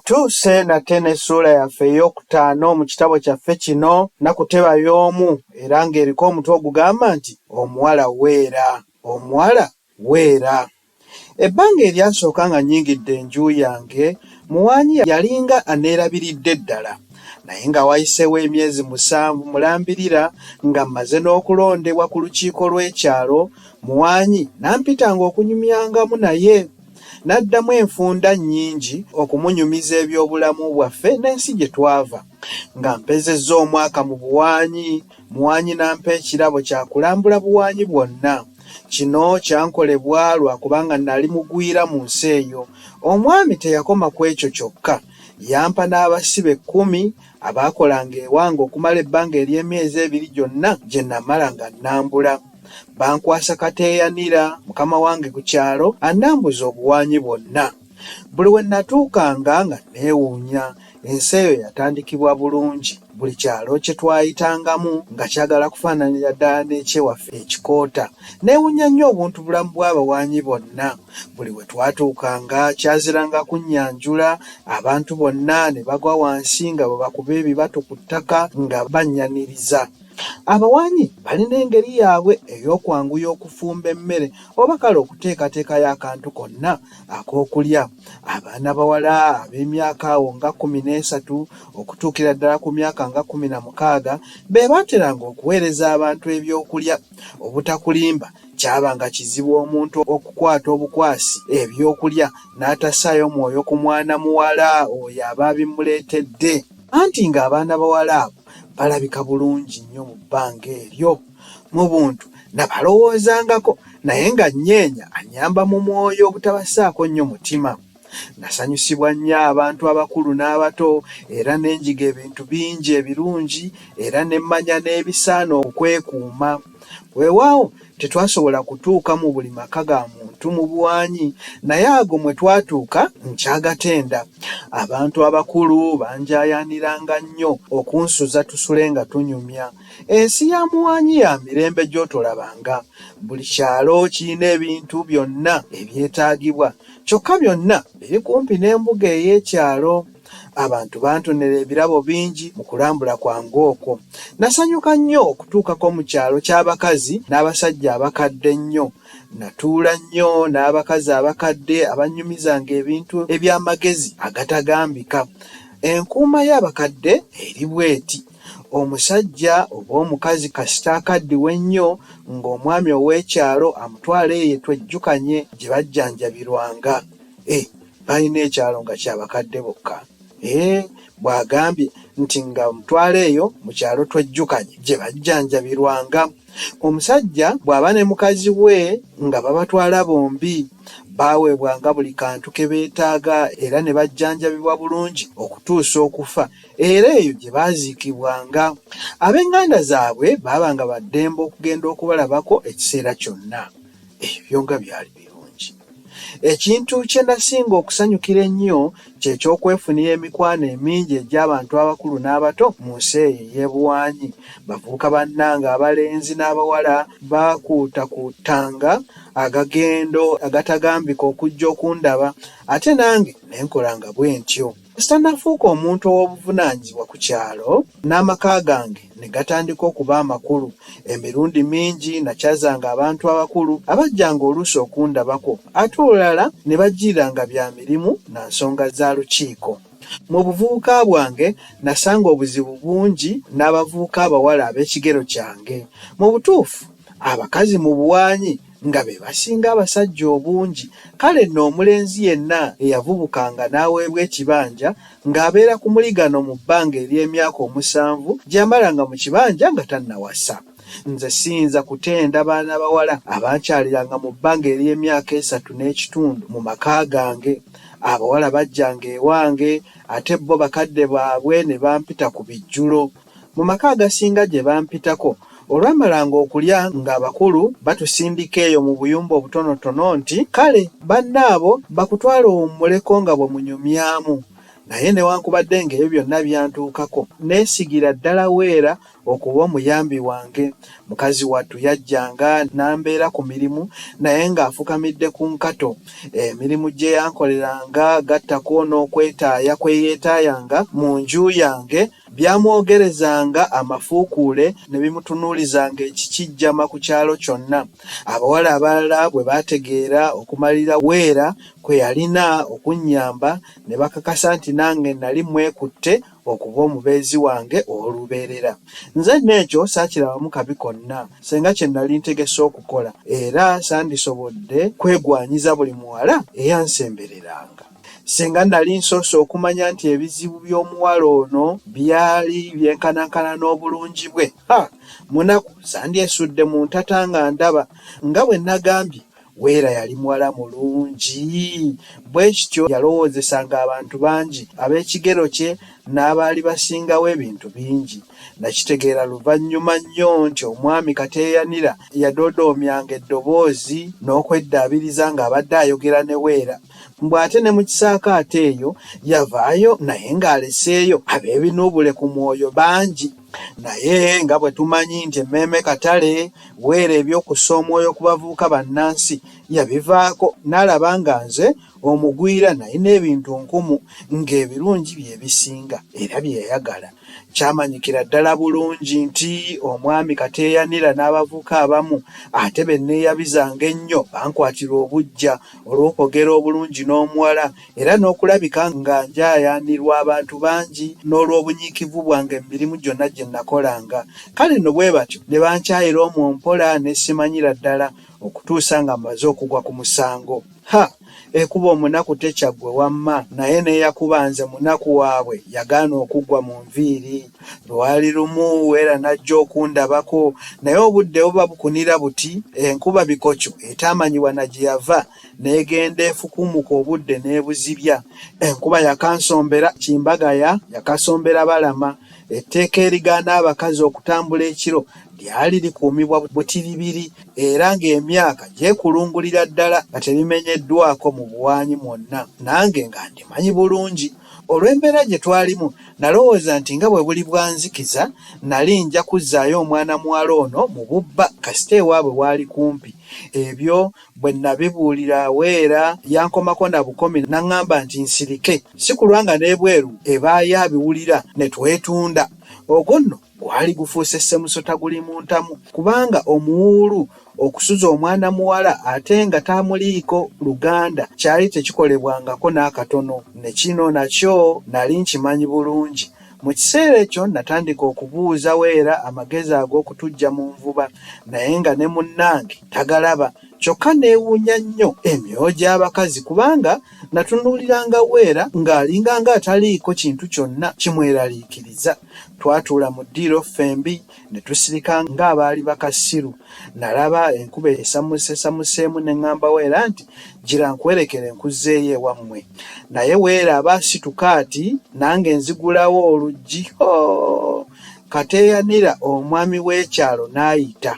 Tutuuse nate n'essuula yaffe ey'okutaano mu kitabo kyaffe kino Nakuteba y'omu era ng'eriko omutwe ogugamba nti omuwala weera. Omuwala weera. Ebbanga eryasooka nga nnyingidde enju yange, muwanyi yalinga aneerabiridde ddala. Naye nga wayiseewo emyezi 7 mulambirira nga mmaze n'okulondebwa ku lukiiko lw'ekyalo, muwanyi n'ampitanga okunyumyangamu naye. N'addamu enfunda nnyingi okumunyumiza eby'obulamu bwaffe n'ensi gye twava. Nga mpezezza omwaka mu buwanyi, muwanyi n'ampa ekirabo kya kulambula buwanyi bwonna. Kino kyankolebwa lwakubanga nali mugwira mu nsi eyo. Omwami teyakoma ku ekyo kyokka. Yampa n'abasibe 10 abaakolanga ewange okumala ebbanga ery'emyezi 2 gyonna gye namala nga nnambula. Bankwasa kateeyanira mukama wange ku kyalo annambuza obuwanyi bwonna. Buli we natuukanga nga neewuunya. Ensi eyo yatandikibwa bulungi. Buli kyalo kye twayitangamu nga kyagala kufaananira ddala n'ekyewaffe ekikoota. Neewuunya nnyo obuntu bulamu bw'abawanyi bonna. Buli we twatuukanga kyaziranga kunnyanjula, abantu bonna ne bagwa wansi nga bwe bakuba ebibato ku ttaka nga bannyaniriza. Abawanyi balina engeri yaabwe ey'okwanguya okufumba emmere oba kale okuteekateekayo akantu konna ak'okulya. Abaana bawala ab'emyaka awo nga 13 okutuukira ddala ku myaka nga 16 be baateranga okuweereza abantu ebyokulya. Obutakulimba kyabanga kizibu omuntu okukwata obukwasi ebyokulya n'atassaayo mwoyo ku mwana muwala oyo aba bimuleetedde. Anti ng'abaana bawala abo balabika bulungi nnyo mu bbanga eryo. Mu buntu nabalowoozangako naye nga nyeenya anyamba mu mwoyo obutabassaako nnyo mutima. Nasanyusibwa nnyo abantu abakulu n'abato era n'enjiga ebintu bingi ebirungi era ne mmanya n'ebisaana okwekuuma. Weewaawo tetwasobola kutuuka mu buli maka ga muntu mu buwanyi, naye ago mwe twatuuka nkyagatenda. Abantu abakulu banjaayaaniranga nnyo okunsuza tusule nga tunyumya. Ensi ya muwanyi ya mirembe gy'otolabanga. Buli kyalo kirina ebintu byonna ebyetaagibwa, kyokka byonna biri kumpi n'embuga ey'ekyalo. Abantu bantonera ebirabo bingi mu kulambula kwange okwo. Nasanyuka nnyo okutuukako mu kyalo ky'abakazi n'abasajja abakadde ennyo. Natuula nnyo n'abakazi abakadde abannyumizanga ebintu eby'amagezi agatagambika. Enkuuma y'abakadde eri bweti: omusajja oba omukazi kasita akaddiwe ennyo ng'omwami ow'ekyalo amutwala eyo twejjukanye gye bajjanjabirwanga. Balina ekyalo nga ky'abakadde bokka. Bw'agambye nti nga mutwala eyo mu kyalo twejjukanye gye bajjanjabirwanga. Omusajja bw'aba ne mukazi we nga babatwala bombi, baaweebwanga buli kantu ke beetaaga era ne bajjanjabibwa bulungi okutuusa okufa, era eyo gye baaziikibwanga. Ab'enganda zaabwe baabanga baddembe okugenda okubalabako ekiseera kyonna. Ebyo nga byali birungi. Ekintu kye nasinga okusanyukira ennyo kye ky'okwefunira emikwano emingi egy'abantu abakulu n'abato mu nsi eyo ey'ebuwanyi. Bavubuka bannange abalenzi n'abawala baakuutakuutanga agagendo agatagambika okujja okundaba, ate nange ne nkolanga bwe ntyo. Sitannafuuka omuntu ow'obuvunaanyizibwa ku kyalo, n'amaka gange ne gatandika okuba amakulu. Emirundi mingi nakyazanga abantu abakulu abajjanga oluusi okundabako, ate olulala ne bajjiranga bya mirimu na nsonga za lukiiko. Mu buvubuka bwange nasanga obuzibu bungi n'abavubuka abawala ab'ekigero kyange. Mu butuufu abakazi mu buwanyi nga be basinga abasajja obungi. Kale nno omulenzi yenna eyavubukanga n'aweebwa ekibanja ng'abeera ku muligano mu bbanga ery'emyaka 7 gye yamalanga mu kibanja nga tannawasa. Nze siyinza kutenda baana bawala abankyaliranga mu bbanga ery'emyaka 3.5 mu maka gange. Abawala bajjanga ewange ate bo bakadde baabwe ne bampita ku bijjulo. Mu maka agasinga gye bampitako, olwamalanga okulya ng'abakulu batusindika eyo mu buyumba obutonotono nti kale bannaabo bakutwala omuleko nga bwe munyumyamu. naye newankubadde ng'ebyo byonna byantuukako neesigira ddala Weera okuba omuyambi wange. Mukazi wattu yajjanga n'ambeera ku mirimu naye ng'afukamidde ku nkato. Emirimu gye yankoleranga gattako n'okwetaaya kwe yeetaayanga mu nju yange byamwogerezanga amafuukuule ne bimutunuulizanga ekikijjama ku kyalo kyonna. Abawala abalala bwe baategeera okumalira Weera kwe yalina okunnyamba ne bakakasa nti nange nali mwekutte okuba omubeezi wange olubeerera. Nze n'ekyo saakirabamu kabi konna senga kye nali ntegese okukola, era sandisobodde kwegwanyiza buli muwala eyansembereranga. Senga nali nsoose okumanya nti ebizibu by'omuwala ono byali byenkanankana n'obulungi bwe, munaku sandyesudde mu ntata nga ndaba. Nga bwe nagambye, Weera yali muwala mulungi, bwe kityo yalowoozesanga abantu bangi ab'ekigero kye n'abaali basingawo ebintu bingi. Nakitegeera luvannyuma nnyo nti omwami Kateeyanira yadoodoomyanga eddoboozi n'okweddaabiriza ng'abadde ayogera ne Weera. Mbw'ate ne mu kisaakaate eyo yavaayo naye ng'aleseeyo ab'ebinuubule ku mwoyo bangi. Naye nga bwe tumanyi nti emmeeme katale, Weera eby'okussa omwoyo ku bavubuka bannansi yabivaako n'alaba nga nze omugwira nalina ebintu nkumu ng'ebirungi bye bisinga era bye yayagala. Kyamanyikira ddala bulungi nti omwami Kateeyanira n'abavubuka abamu ate be neeyabizanga ennyo bankwatira obuggya olw'okwogera obulungi n'omuwala era n'okulabika nga njaayaanirwa abantu bangi n'olw'obunyiikivu bwange mu mirimu gyonna gye nakolanga. Kale nno bwe batyo ne bankyayira omwo mpola ne simanyira ddala okutuusa nga mmaze okugwa ku musango. Ekuba omunaku tekyaggwe wamma, naye neeyakuba nze munaku waabwe yagaana okuggwa mu nviiri. Lwali lumu Weera n'ajja okundabako, naye obudde buba bukunira buti, enkuba bikokyo etamanyiwa na gye yava n'egenda efukumuka obudde n'ebuzibya. Enkuba yakansombera Kimbagaya, yakasombera Balama. Etteeka erigaana abakazi okutambula ekiro lyali likuumibwa butiribiri era ng'emyaka gyekulungulira ddala nga tebimenyeddwako mu buwaanyi mwonna. Nange nga ndimanyi bulungi. Olw'embeera gye twalimu nalowooza nti nga bwe buli bwanzikiza nali nja kuzzaayo omwana muwala ono mu bubba kasita ewaabwe waali kumpi. Ebyo bwe nabibuulira Weera yankomako na bukomi n'aŋŋamba nti nsirike, si kulwa nga n'ebweru ebaayo abiwulira ne twetunda. Ogwo nno gwali gufuuse ssemusota guli mu ntamu, kubanga omuwuulu okusuza omwana muwala ate nga tamuliiko luganda kyali tekikolebwangako n'akatono. Ne kino nakyo nali nkimanyi bulungi. Mu kiseera ekyo natandika okubuuza Weera amagezi ag'okutujja mu nvuba, naye nga ne munnange tagalaba. Kyokka neewuunya nnyo emyoyo gy'abakazi kubanga natunuuliranga Weera ng'alinganga ataliiko kintu kyonna kimweraliikiriza. Twatuula mu ddiiro ffembi ne tusirika ng'abaali bakasiru. Nalaba enkuba esamuseemu ne ŋŋamba Weera nti gira nkwerekere nkuzzeeyo ewammwe. Naye Weera aba asituka ati nange nzigulawo oluggi. Kateeyanira omwami w'ekyalo n'ayita.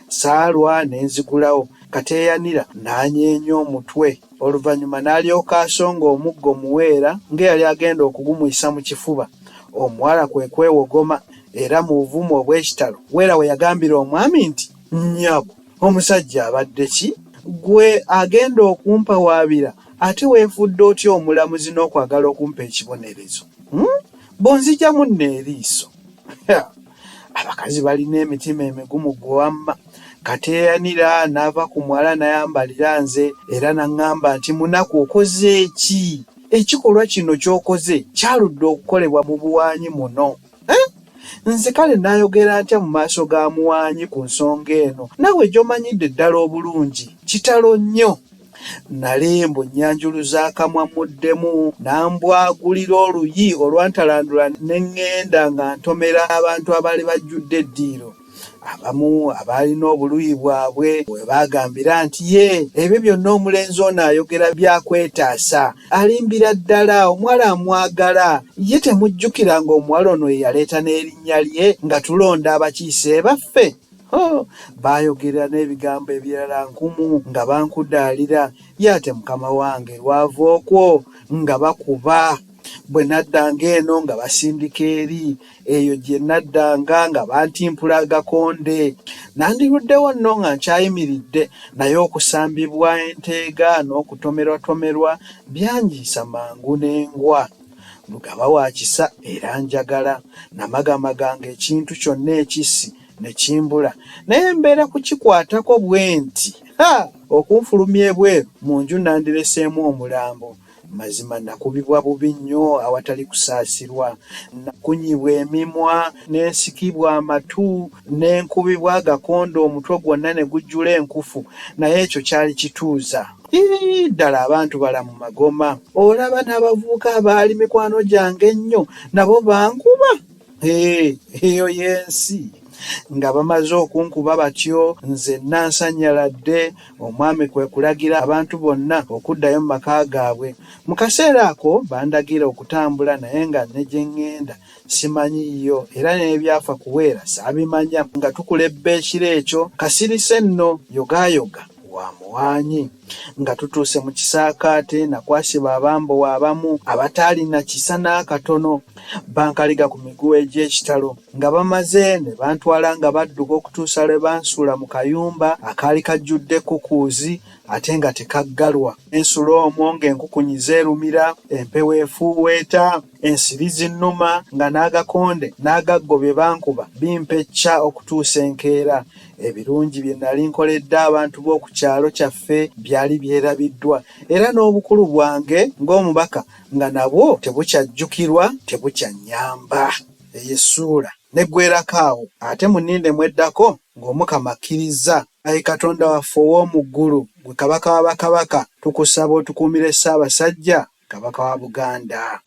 Saalwa ne nzigulawo. Kateeyanira n'anyeenya omutwe. Oluvannyuma n'alyoka asonga omuggo mu Weera ng'eyali agenda okugumuyisa mu kifuba. Omuwala kwe kwewogoma era mu buvumu obw'ekitalo Weera we yagambira omwami nti, nnyabo omusajja abadde ki? Gwe agenda okumpawaabira ate weefudde otya omulamuzi n'okwagala okumpa ekibonerezo? Bonzigyamu n'eriiso. Abakazi balina emitima emigumu gwe wamma. Kateeyanira n'ava ku muwala n'ayambalira nze era n'aŋŋamba nti munaku okoze ki? Ekikolwa kino ky'okoze kyaludde okukolebwa mu buwaanyi muno. Nze kale n'ayogera ntya mu maaso ga muwaanyi ku nsonga eno? Naawe gy'omanyidde ddala obulungi kitalo nnyo. Nalembo nnyanjuluza akamwa muddemu n'ambwagulira oluyi olwantalandula ne ŋŋenda nga ntomera abantu abaali bajjudde eddiiro. Abamu abaalina obuluyi bwabwe bwe baagambira nti ebyo byonna omulenzi ono ayogera byakwetaasa, alimbira ddala omuwala amwagala. Ye temujjukira ng'omuwala ono ye yaleeta n'erinnya lye nga tulonda abakiise baffe? Baayogera n'ebigambo ebirala nkumu nga bankudaalira, ye ate mukama wange lwava okwo nga bakuba. bwe naddanga eno nga basindika eri, eyo gye naddanga nga bantimpula agakonde. Nandiruddewo nno nga nkyayimiridde, naye okusambibwa enteega n'okutomerwatomerwa byanjiisa mangu n'engwa. Lugaba wa kisa era njagala, namagamaga ng'ekintu kyonna ekissi ne kimbula, naye mbeera kukikwatako bwe nti okunfulumya ebweru mu nju nandireseemu omulambo. Mazima nakubibwa bubi nnyo awatali kusaasirwa, nakunyibwa emimwa n'ensikibwa amatu n'enkubibwa agakondo, omutwe gwonna ne gujjula enkufu, naye ekyo kyali kituuza. Ddala abantu balamu magoma. Olaba n'abavubuka abaali mikwano gyange ennyo nabo bankuba. Eyo y'ensi. Nga bamaze okunkuba batyo, nze nansanyaladde. Omwami kwe kulagira abantu bonna okuddayo mu maka gaabwe. Mu kaseera ako bandagira okutambula, naye nga ne gye ŋŋenda simanyiyo, era n'ebyafa kuweera saabimanya. Nga tukulebba ekiro ekyo, kasirise nno yogayoga wa muwaanyi. Nga tutuuse mu kisaakaate, nakwasiba abambowa abamu abataalina kisa n'akatono, bankaliga ku miguwa egy'ekitalo. Nga bamaze ne bantwala nga badduka okutuusa lwe bansuula mu kayumba akaali kajjudde kukuuzi ate nga tekaggalwa. Ensula omwo ng'enkukunyi zeerumira, empewo efuuweeta, ensiri zinnuma, nga n'agakonde n'agaggo bye bankuba bimpecca okutuusa enkeera. Ebirungi bye nali nkoledde abantu b'oku kyalo kyaffe byali byerabiddwa, era n'obukulu bwange ng'omubaka nga nabwo tebukyajjukirwa, tebukyannyamba. Eyesuula neggwerako awo, ate muninde mweddako ng'Omukama akkiriza. Ayi Katonda waffe ow'omu ggulu, gwe Kabaka wa bakabaka, tukusaba otukuumire Ssaabasajja Kabaka wa Buganda.